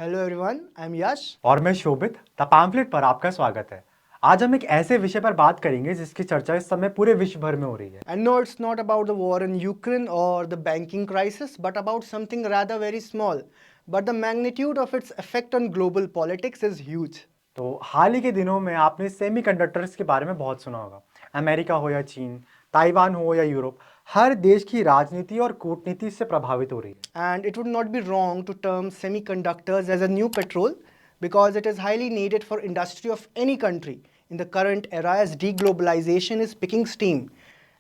Hello everyone, I am यश। और मैं शोभित the pamphlet पर आपका स्वागत है। आज हम एक ऐसे विषय पर बात करेंगे जिसकी चर्चा इस समय पूरे विश्व भर में हो रही है। I know it's not about the war in Ukraine or the banking crisis, but about something rather very small. But the magnitude of its effect on global politics is huge. तो हाल ही के दिनों में आपने सेमीकंडक्टर्स के बारे में बहुत सुना होगा। अमेरिका हो या चीन, ताइवान हो या यूरोप, हर देश की राजनीति और कूटनीति इससे प्रभावित हो रही है। And it would not be wrong to term semiconductors as a new petrol because it is highly needed for industry of any country in the current era as deglobalization is picking steam.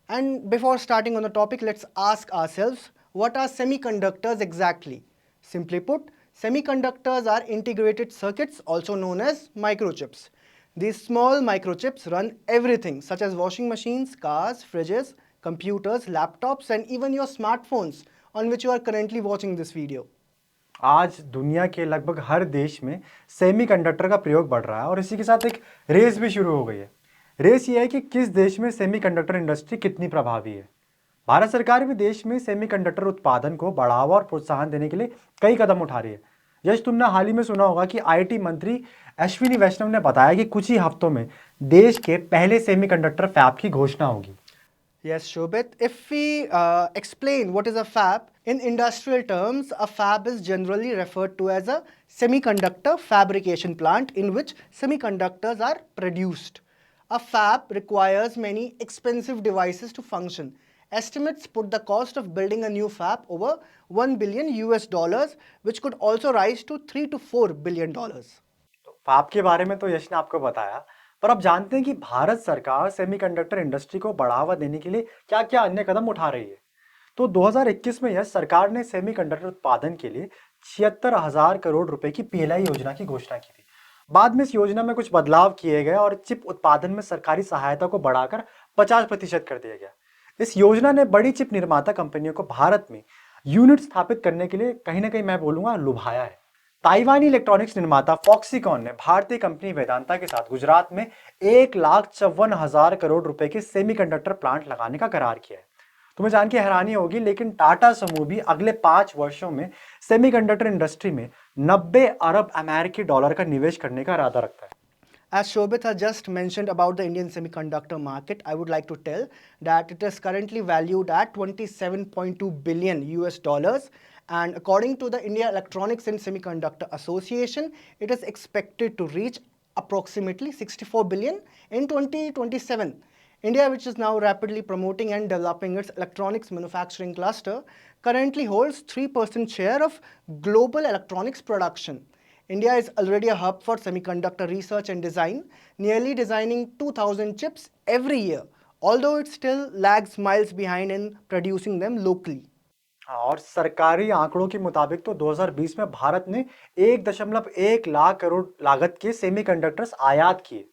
And before starting on the topic, let's ask ourselves, what are semiconductors exactly? Simply put, semiconductors are integrated circuits, also known as microchips. These small microchips run everything such as washing machines, cars, fridges, computers, laptops, and even your smartphones on which you are currently watching this video. आज दुनिया के लगभग हर देश में semiconductor का प्रयोग बढ़ रहा है और इसी के साथ एक रेस भी शुरू हो गई है। रेस ये है कि किस देश में सेमीकंडक्टर इंडस्ट्री कितनी प्रभावी है। भारत सरकार भी देश में सेमीकंडक्टर उत्पादन को बढ़ावा और प्रोत्साहन देने के लिए कई कदम उठा रही है। यश, तुमने हाल ही में सुना होगा कि आईटी मंत्री अश्विनी वैष्णव ने बताया कि कुछ ही हफ्तों में देश के पहले सेमीकंडक्टर फैब की घोषणा होगी। Yes, Shobit. If we explain what is a fab, in industrial terms, a fab is generally referred to as a semiconductor fabrication plant in which semiconductors are produced. A fab requires many expensive devices to function. Estimates put the cost of building a new fab over 1 billion US dollars, which could also rise to 3 to 4 billion dollars. तो fab के बारे में तो यश ने आपको बताया, पर अब जानते हैं कि भारत सरकार सेमीकंडक्टर इंडस्ट्री को बढ़ावा देने के लिए क्या-क्या अन्य कदम उठा रही है। तो 2021 में यश सरकार ने सेमीकंडक्टर उत्पादन के लिए 76,000 करोड़ रुपए की पीएलआई योजना की घोषणा की थी। बाद में इस योजना में कुछ बदलाव किए गए और चिप उत्पादन में सरकारी सहायता को बढ़ाकर 50% कर दिया गया। इस योजना ने बड़ी चिप निर्माता कंपनियों को भारत में यूनिट स्थापित करने के लिए कहीं ना कहीं मैं बोलूंगा लुभाया है। ताइवानी इलेक्ट्रॉनिक्स निर्माता फॉक्सीकॉन ने भारतीय कंपनी वेदांता के साथ गुजरात में 1,54,000 करोड़ रुपए के सेमीकंडक्टर प्लांट लगाने का करार किया है। तुम्हें जान के हैरानी होगी, लेकिन टाटा समूह भी अगले 5 वर्षों में सेमीकंडक्टर इंडस्ट्री में 90 अरब अमेरिकी डॉलर का निवेश करने का इरादा रखता है। As Shobit has just mentioned about the Indian semiconductor market, I would like to tell that it is currently valued at 27.2 billion US dollars. And according to the India Electronics and Semiconductor Association, it is expected to reach approximately 64 billion in 2027. India, which is now rapidly promoting and developing its electronics manufacturing cluster, currently holds 3% share of global electronics production. India is already a hub for semiconductor research and design, nearly designing 2,000 chips every year, although it still lags miles behind in producing them locally. और सरकारी आंकड़ों के मुताबिक तो 2020 में भारत ने 1.1 लाख करोड़ लागत के सेमीकंडक्टर्स आयात किए।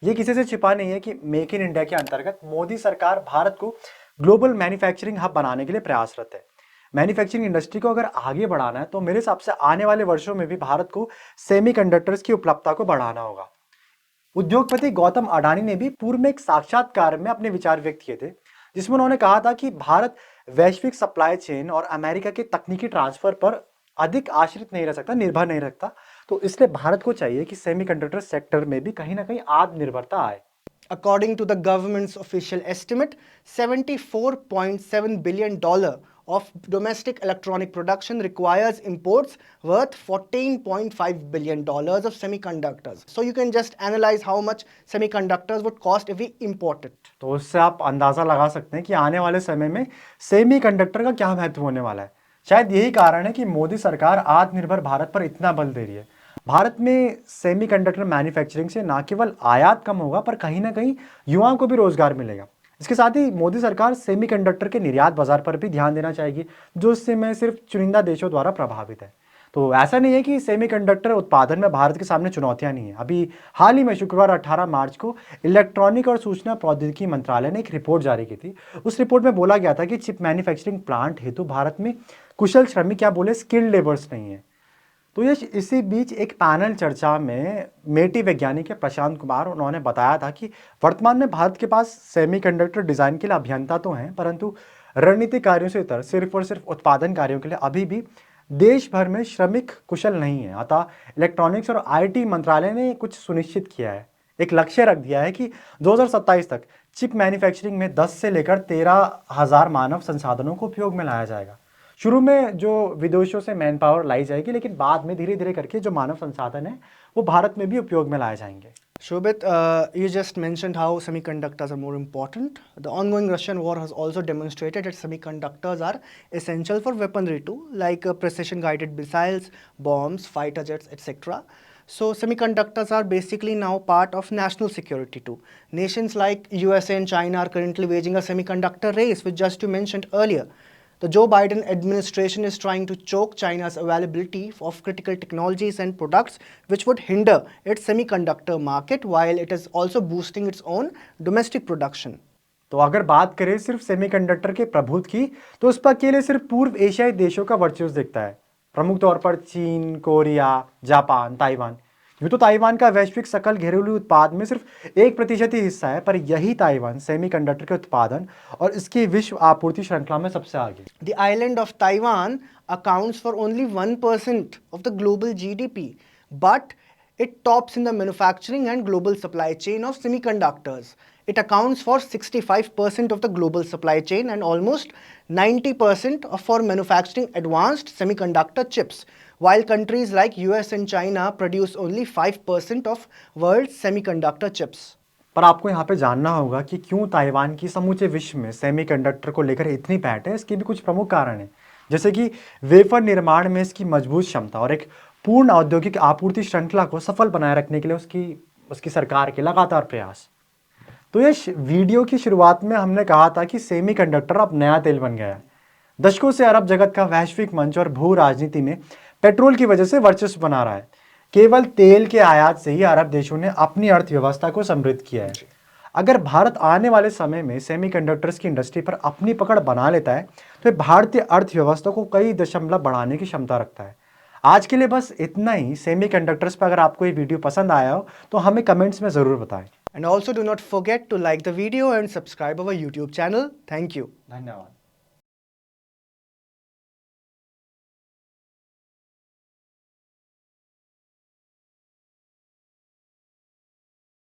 ये किसी से छिपा नहीं है कि मेक इन इंडिया के अंतर्गत मोदी सरकार भारत को ग्लोबल मैन्युफैक्चरिंग हब बनाने के लिए प्रयासरत है। मैन्युफैक्चरिंग इंडस्ट्री को अगर आगे बढ़ाना है तो मेरे हिसाब से आने वाले वर्षों में भी भारत को सेमीकंडक्टर्स की उपलब्धता को बढ़ाना होगा। उद्योगपति गौतम अडानी ने भी पूर्व में एक साक्षात्कार में अपने विचार व्यक्त किए थे, जिसमें उन्होंने कहा था कि भारत वैश्विक सप्लाई चेन और अमेरिका के तकनीकी ट्रांसफर पर अधिक आश्रित नहीं रह सकता, निर्भर नहीं रखता। तो इसलिए भारत को चाहिए कि सेमीकंडक्टर सेक्टर में भी कहीं ना कहीं आत्मनिर्भरता आए। According to the government's official estimate, $74.7 billion of domestic electronic production requires imports worth $14.5 billion of semiconductors. So you can just analyze how much semiconductors would cost if we import it. तो उससे आप अंदाजा लगा सकते हैं कि आने वाले समय में सेमीकंडक्टर का क्या महत्व होने वाला है। शायद यही कारण है कि मोदी सरकार आत्मनिर्भर भारत पर इतना बल दे रही है। भारत में सेमीकंडक्टर मैन्युफैक्चरिंग से न केवल आयात कम होगा, पर कहीं ना कहीं युवाओं को भी रोजगार मिलेगा। इसके साथ ही मोदी सरकार सेमीकंडक्टर के निर्यात बाजार पर भी ध्यान देना चाहेगी, जो इस समय सिर्फ चुनिंदा देशों द्वारा प्रभावित है। तो ऐसा नहीं है कि सेमीकंडक्टर उत्पादन में भारत के सामने चुनौतियां नहीं है। अभी हाल ही में शुक्रवार 18 मार्च को इलेक्ट्रॉनिक और सूचना प्रौद्योगिकी मंत्रालय ने एक रिपोर्ट जारी की थी। उस रिपोर्ट में बोला गया था कि चिप मैन्युफैक्चरिंग प्लांट हेतु भारत में कुशल श्रमिक, या बोले स्किल्ड लेबर्स नहीं है। तो ये इसी बीच एक पैनल चर्चा में मेटी वैज्ञानिक है प्रशांत कुमार, उन्होंने बताया था कि वर्तमान में भारत के पास सेमीकंडक्टर डिजाइन के लिए अभियंता तो हैं, परंतु रणनीतिक कार्यों से इतर सिर्फ और सिर्फ उत्पादन कार्यों के लिए अभी भी देश भर में श्रमिक कुशल नहीं है। अतः इलेक्ट्रॉनिक्स और आईटी मंत्रालय ने कुछ सुनिश्चित किया है, एक लक्ष्य रख दिया है कि 2027 तक चिप मैन्युफैक्चरिंग में 10 से लेकर 13,000 मानव संसाधनों को उपयोग में लाया जाएगा। शुरू में जो विदेशों से मैन पावर लाई जाएगी, लेकिन बाद में धीरे धीरे करके जो मानव संसाधन है वो भारत में भी उपयोग में लाए जाएंगे। Shobit, you just mentioned how semiconductors are more important. The ongoing Russian war has also demonstrated that semiconductors are essential for weaponry too, like precision-guided missiles, bombs, fighter jets, etc. So semiconductors are basically now part of national security too. Nations like USA and China are currently waging a semiconductor race, which just you mentioned earlier. The Joe Biden administration is trying to choke China's availability of critical technologies and products, which would hinder its semiconductor market, while it is also boosting its own domestic production. तो अगर बात करें सिर्फ semiconductor के प्रभुत्व की, तो उस पर अकेले सिर्फ पूर्व एशियाई देशों का वर्चस्व दिखता है, प्रमुख तौर पर चीन, कोरिया, जापान, ताइवान। यूँ तो ताइवान का वैश्विक सकल घरेलू उत्पाद में सिर्फ 1% ही हिस्सा है, पर यही ताइवान सेमीकंडक्टर के उत्पादन और इसकी विश्व आपूर्ति श्रृंखला में सबसे आगे। The island of Taiwan accounts for only 1% of the global GDP, but it tops in the manufacturing and global supply chain of semiconductors. It accounts for 65% of the global supply chain and almost 90% for manufacturing advanced semiconductor chips, while countries like US and China produce only 5% of world's semiconductor chips. पर आपको यहाँ पे जानना होगा कि क्यों Taiwan की समूचे विश्व में सेमीकंडक्टर को लेकर इतनी पैठ है। इसके भी कुछ प्रमुख कारण हैं, जैसे कि वेफर निर्माण में इसकी मजबूत क्षमता और एक पूर्ण औद्योगिक आपूर्ति श्रृंखला को सफल बनाए रखने के लिए उसकी सरकार के लगातार प्रयास। तो ये वीडियो की शुरुआत में हमने कहा था कि सेमीकंडक्टर अब नया तेल बन गया है। दशकों से अरब जगत का वैश्विक मंच और भू राजनीति में पेट्रोल की वजह से वर्चस्व बना रहा है। केवल तेल के आयात से ही अरब देशों ने अपनी अर्थव्यवस्था को समृद्ध किया है। अगर भारत आने वाले समय में सेमीकंडक्टर्स की इंडस्ट्री पर अपनी पकड़ बना लेता है, तो भारतीय अर्थव्यवस्था को कई दशमलव बढ़ाने की क्षमता रखता है। आज के लिए बस इतना ही। सेमीकंडक्टर्स पर अगर आपको ये वीडियो पसंद आया हो तो हमें कमेंट्स में ज़रूर बताएं। And also do not forget to like the video and subscribe our YouTube channel. Thank you. धन्यवाद।